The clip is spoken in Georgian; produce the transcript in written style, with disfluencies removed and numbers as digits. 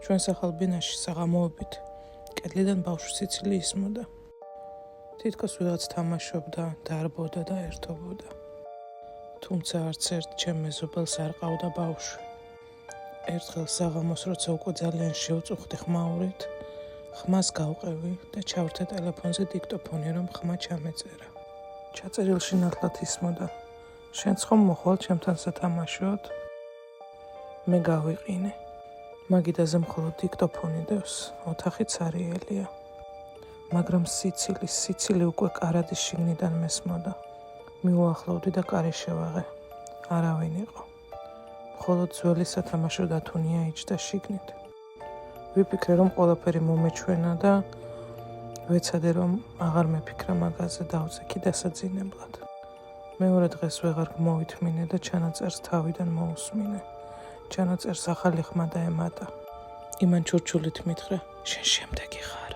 ჩვენს ახალ ბინაში საღამოობით კედლიდან ბავშვი სიცილი ისმოდა. თითქოს ვიღაც თამაშობდა, დარბოდა და ერთობოდა. თუმცა არც ერთ ჩემ მეზობელს არ ყავდა ბავშვი. ერთხელ საღამოს, როცა უკვე ძალიან შევწუხდი ხმაურით, ხმას გავყევი და ჩავრთე ტელეფონზე დიქტოფონი, რომ ხმა ჩამეწერა. ჩაწერილში ნათლად ისმოდა: შენც ხომ მოხვალ ჩემთან სათამაშოდ? მე გავიყინე. მაგიდაზე მხოლოდ დიქტოფონი დევს, ოთახი ცარიელია. მაგრამ სიცილი უკვე კარადის შიგნიდან მესმოდა. მიუახლოვდი და კარი შევაღე. არავინ იყო. მხოლოდ ძველი სათამაშო დათუნია იჯდა შიგნით. ვიფიქრე, რომ ყველაფერი მომეჩვენა და ვეცადე, რომ აღარ მეფიქრა მაგაზე, დავწექი დასაძინებლად. მეორე დღეს ვეღარ მოვითმინე და ჩანაწერს თავიდან მოусმინე. ჩანაწერს ახალი ხმა დაემატა. იმან ჩურჩულით მითხრა: შენ შემდეგი ხარ.